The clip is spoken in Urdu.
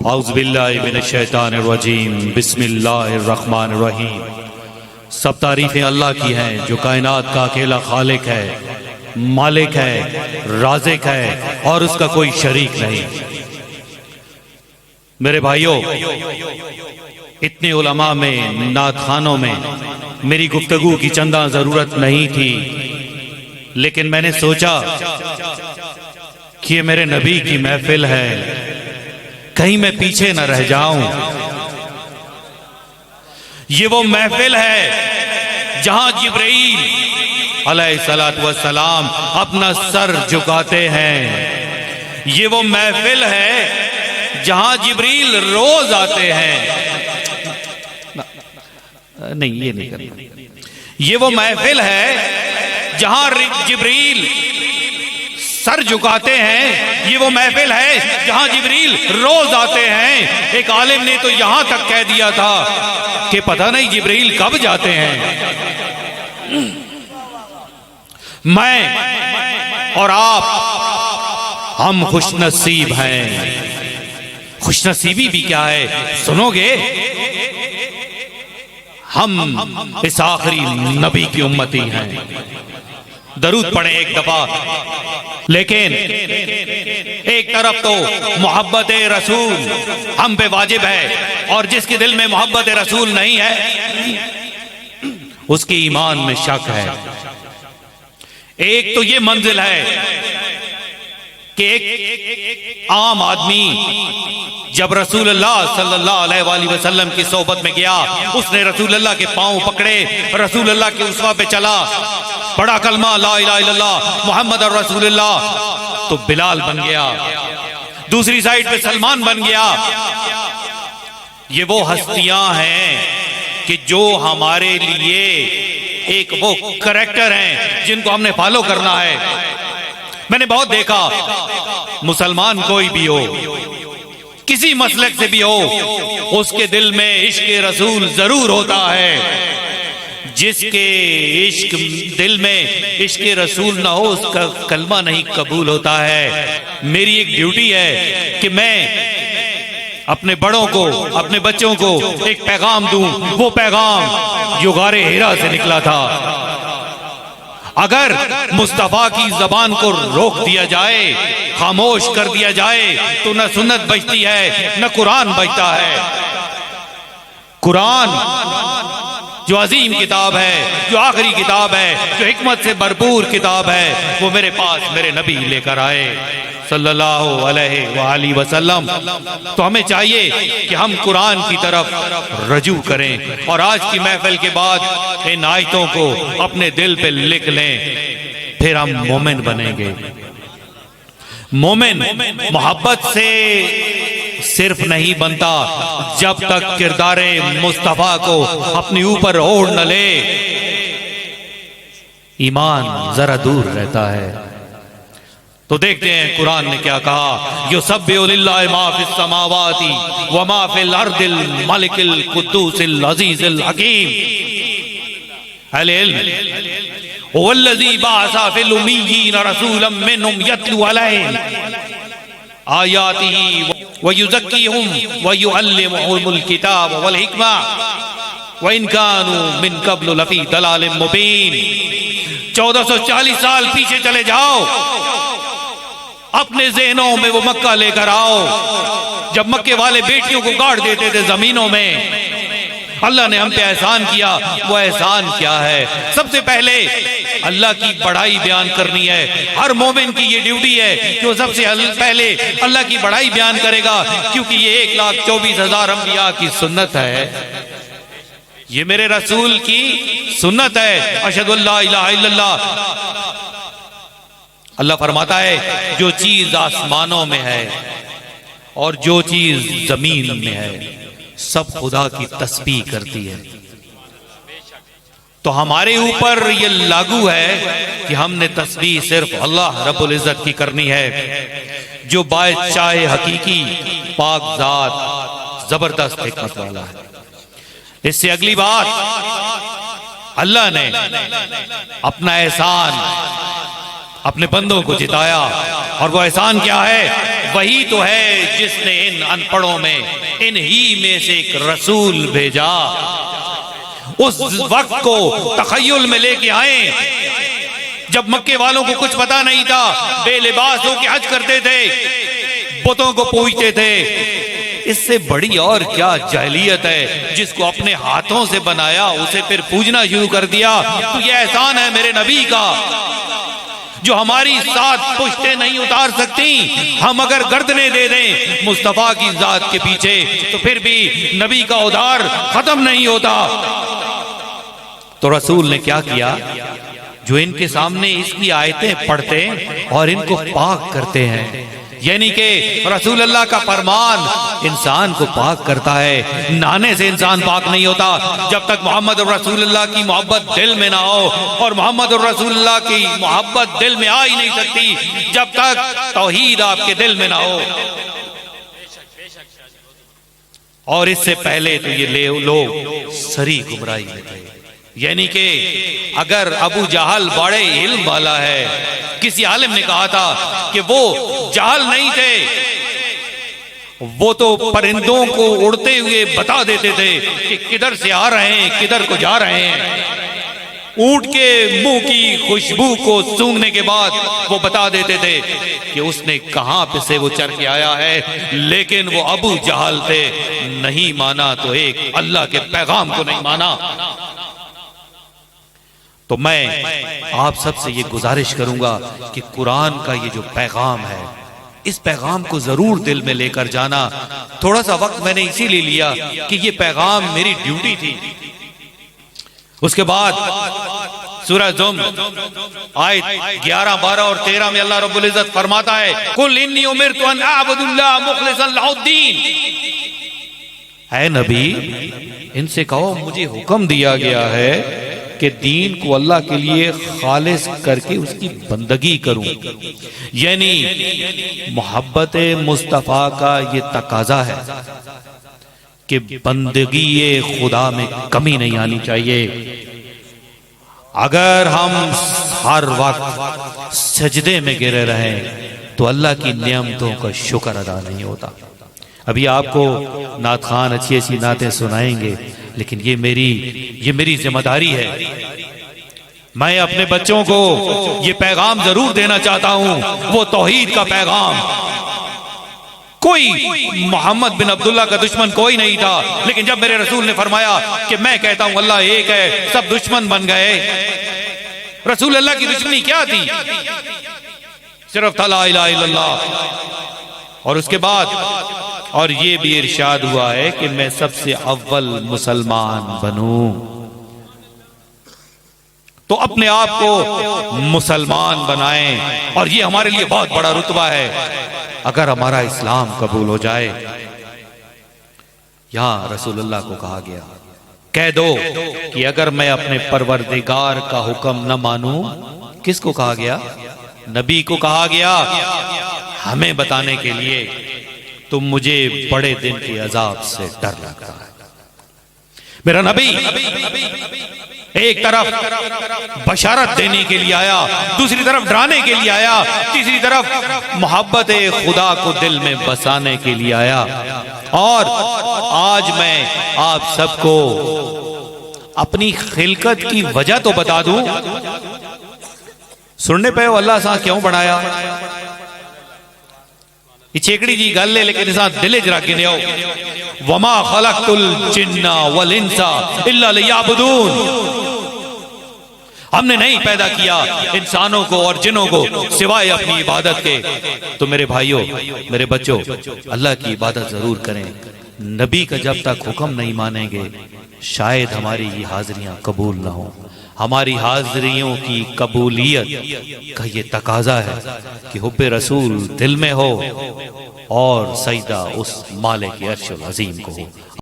اعوذ باللہ من الشیطان الرجیم بسم اللہ الرحمن الرحیم۔ سب تعریفیں اللہ کی ہیں جو کائنات کا اکیلا خالق ہے، مالک ہے، رازق ہے اور اس کا کوئی شریک نہیں۔ میرے بھائیوں، اتنے علماء میں، نعت خوانوں میں میری گفتگو کی چندہ ضرورت نہیں تھی، لیکن میں نے سوچا کہ یہ میرے نبی کی محفل ہے، کہیں میں پیچھے نہ رہ جاؤں۔ یہ وہ محفل ہے جہاں جبرائیل علیہ السلام اپنا سر جھکاتے ہیں۔ یہ وہ محفل ہے جہاں جبرائیل روز آتے ہیں۔ نہیں، یہ نہیں کرنا۔ یہ وہ محفل ہے جہاں جبرائیل سر جھکاتے ہیں۔ یہ وہ محفل ہے جہاں جبرائیل روز آتے ہیں۔ ایک عالم نے تو یہاں تک کہہ دیا تھا کہ پتہ نہیں جبرائیل کب جاتے ہیں۔ میں اور آپ ہم خوش نصیب ہیں۔ خوش نصیبی بھی کیا ہے سنو گے؟ ہم اس آخری نبی کی امتی ہیں۔ درود پڑھیں ایک دفعہ۔ لیکن ایک طرف تو محبت رسول ہم پہ واجب ہے، اور جس کے دل میں محبت رسول نہیں ہے اس کی ایمان میں شک ہے۔ ایک تو یہ منزل ہے کہ ایک عام آدمی جب رسول اللہ صلی اللہ علیہ وآلہ وسلم کی صحبت میں گیا، اس نے رسول اللہ کے پاؤں پکڑے، رسول اللہ کے اسوہ پہ چلا، بڑا کلمہ لا الہ الا اللہ محمد رسول اللہ، تو بلال بن گیا، دوسری سائیڈ پہ سلمان بن گیا۔ یہ وہ ہستیاں ہیں کہ جو ہمارے لیے ایک وہ کریکٹر ہیں جن کو ہم نے فالو کرنا ہے۔ میں نے بہت دیکھا، مسلمان کوئی بھی ہو، کسی مسلک سے بھی ہو، اس کے دل میں عشق رسول ضرور ہوتا ہے۔ جس کے عشق دل میں عشق رسول نہ ہو اس کا کلمہ نہیں قبول ہوتا ہے۔ میری ایک ڈیوٹی ہے کہ میں اپنے بڑوں کو، اپنے بچوں کو ایک پیغام دوں۔ وہ پیغام جو غار حرا سے نکلا تھا، اگر مصطفیٰ کی زبان کو روک دیا جائے، خاموش کر دیا جائے، تو نہ سنت بچتی ہے نہ قرآن بچتا ہے۔ قرآن جو عظیم کتاب ہے، جو آخری کتاب ہے، جو حکمت سے بھرپور کتاب ہے، وہ میرے پاس میرے نبی لے کر آئے صلی اللہ علیہ وآلہ وسلم۔ تو ہمیں چاہیے کہ ہم قرآن کی طرف رجوع کریں، اور آج کی محفل کے بعد ان آیتوں کو اپنے دل پہ لکھ لیں، پھر ہم مومن بنیں گے۔ مومن محبت سے صرف نہیں بنتا جب تک کردار مصطفیٰ کو اپنی اوپر اوڑھ نہ لے، ایمان ذرا دور رہتا ہے۔ تو دیکھتے ہیں قرآن نے کیا کہا، یسبح للہ ما فی السماوات وما فی الارض الملک القدوس العزیز الحکیم۔ اہل علم، هو الذی بعث فی الامیین رسولا منہم یتلو علیہم آیاتہ وَيُزَكِّيهُمْ وَيُعَلِّمُهُمُ الْكِتَابَ وَالْحِكْمَةَ وَإِنْ كَانُوا مِنْ قَبْلُ لَفِي ضَلَالٍ مُبِينٍ۔ 1440 سال پیچھے چلے جاؤ، اپنے ذہنوں میں وہ مکہ لے کر آؤ جب مکے والے بیٹیوں کو گاڑ دیتے تھے زمینوں میں۔ اللہ نے ہم پہ احسان کیا، وہ احسان کیا ہے؟ سب سے پہلے اللہ کی بڑائی بیان کرنی ہے۔ ہر مومن کی یہ ڈیوٹی ہے کہ وہ سب سے پہلے اللہ کی بڑائی بیان کرے گا، کیونکہ یہ 1,24,000 انبیاء کی سنت ہے، یہ میرے رسول کی سنت ہے۔ اشہد ان لا الہ الا اللہ۔ اللہ فرماتا ہے جو چیز آسمانوں میں ہے اور جو چیز زمین میں ہے سب خدا کی تسبیح کرتی ہے۔ تو ہمارے اوپر یہ لاگو ہے کہ ہم نے تسبیح صرف اللہ رب العزت کی کرنی ہے، جو باعث چاہے حقیقی پاک ذات زبردست حکمت والا ہے۔ اس سے اگلی بات، اللہ نے اپنا احسان اپنے بندوں کو جتایا، اور وہ احسان کیا ہے؟ وہی تو ہے جس نے ان ان پڑھوں میں انہی میں سے ایک رسول بھیجا۔ اس وقت کو تخیل میں لے کے آئیں جب مکے والوں کو کچھ پتا نہیں تھا، بے لباس ہو کے حج کرتے تھے، بتوں کو پوجتے تھے۔ اس سے بڑی اور کیا جاہلیت ہے، جس کو اپنے ہاتھوں سے بنایا اسے پھر پوجنا شروع کر دیا۔ تو یہ احسان ہے میرے نبی کا جو ہماری سات پشتیں نہیں اتار سکتی۔ ہم اگر گردنیں دے دیں مصطفیٰ کی ذات کے پیچھے تو پھر بھی نبی کا ادھار ختم نہیں ہوتا۔ تو رسول نے کیا کیا؟ جو ان کے سامنے اس کی آیتیں پڑھتے اور ان کو پاک کرتے ہیں، یعنی کہ رسول اللہ کا فرمان انسان کو پاک کرتا ہے۔ نہانے سے انسان پاک نہیں ہوتا جب تک محمد رسول اللہ کی محبت دل میں نہ ہو، اور محمد رسول اللہ کی محبت دل میں آ ہی نہیں سکتی جب تک توحید آپ کے دل میں نہ ہو۔ اور اس سے پہلے تو یہ لوگ سری گمراہی میں تھے، یعنی کہ اگر ابو جہل بڑے علم والا ہے، کسی عالم نے کہا تھا کہ وہ جہل نہیں تھے، وہ تو پرندوں کو اڑتے ہوئے بتا دیتے تھے کہ کدھر سے آ رہے ہیں، کدھر کو جا رہے ہیں۔ اونٹ کے منہ کی خوشبو کو سونگھنے کے بعد وہ بتا دیتے تھے کہ اس نے کہاں پہ سے وہ چر کے آیا ہے، لیکن وہ ابو جہل تھے۔ نہیں مانا تو ایک اللہ کے پیغام کو نہیں مانا۔ تو میں آپ سب سے یہ گزارش کروں گا کہ قرآن کا یہ جو پیغام ہے، اس پیغام کو ضرور دل میں لے کر جانا۔ تھوڑا سا وقت میں نے اسی لیے لیا کہ یہ پیغام میری ڈیوٹی تھی۔ اس کے بعد سورہ زمر آیت 11، 12 اور 13 میں اللہ رب العزت فرماتا ہے قُلْ إِنِّي أُمِرْتُ أَنْ أَعْبُدَ اللَّهَ مُخْلِصًا لَهُ الدِّينَ۔ اے نبی، ان سے کہو مجھے حکم دیا گیا ہے کہ دین کو اللہ کے لیے خالص کر کے اس کی بندگی کروں، یعنی محبت مصطفیٰ کا یہ تقاضا ہے کہ بندگی خدا میں کمی نہیں آنی چاہیے۔ اگر ہم ہر وقت سجدے میں گرے رہیں تو اللہ کی نعمتوں کا شکر ادا نہیں ہوتا۔ ابھی آپ کو نعت خوان اچھی اچھی نعتیں سنائیں گے، لیکن یہ میری ذمہ داری ہے۔ میں اپنے بچوں کو یہ پیغام ضرور دینا چاہتا ہوں، وہ توحید کا پیغام۔ کوئی محمد بن عبداللہ کا دشمن کوئی نہیں تھا، لیکن جب میرے رسول نے فرمایا کہ میں کہتا ہوں اللہ ایک ہے، سب دشمن بن گئے۔ رسول اللہ کی دشمنی کیا تھی؟ صرف تھا لا الہ الا اللہ۔ اور اس کے بعد اور یہ بھی ارشاد ہوا ہے کہ میں سب سے اول مسلمان بنوں۔ تو اپنے آپ کو مسلمان بنائیں، اور یہ ہمارے لیے بہت بڑا رتبہ ہے اگر ہمارا اسلام قبول ہو جائے۔ یہاں رسول اللہ کو کہا گیا کہہ دو کہ اگر میں اپنے پروردگار کا حکم نہ مانوں، کس کو کہا گیا؟ نبی کو کہا گیا، ہمیں بتانے کے لیے تم مجھے بڑے دن کے عذاب سے ڈر لگتا ہے۔ میرا نبی ایک طرف بشارت دینے کے لیے آیا، دوسری طرف ڈرانے کے لیے آیا، تیسری طرف محبت خدا کو دل میں بسانے کے لیے آیا۔ اور آج میں آپ سب کو اپنی خلقت کی وجہ تو بتا دوں۔ سننے پہ اللہ سا کیوں بنایا؟ یہ چیکڑی جی گل لے لیکن انسان دلے جرا کے نیو وما خلقت الجن والانس الا لیعبدون۔ ہم نے نہیں پیدا کیا انسانوں کو اور جنوں کو سوائے اپنی عبادت کے۔ تو میرے بھائیوں، میرے بچوں، اللہ کی عبادت ضرور کریں۔ نبی کا جب تک حکم نہیں مانیں گے شاید ہماری یہ حاضریاں قبول نہ ہوں۔ ہماری حاضریوں کی قبولیت کا یہ تقاضا ہے کہ حب رسول دل میں ہو اور سجدہ اس مالک عرش العظیم کو ہو۔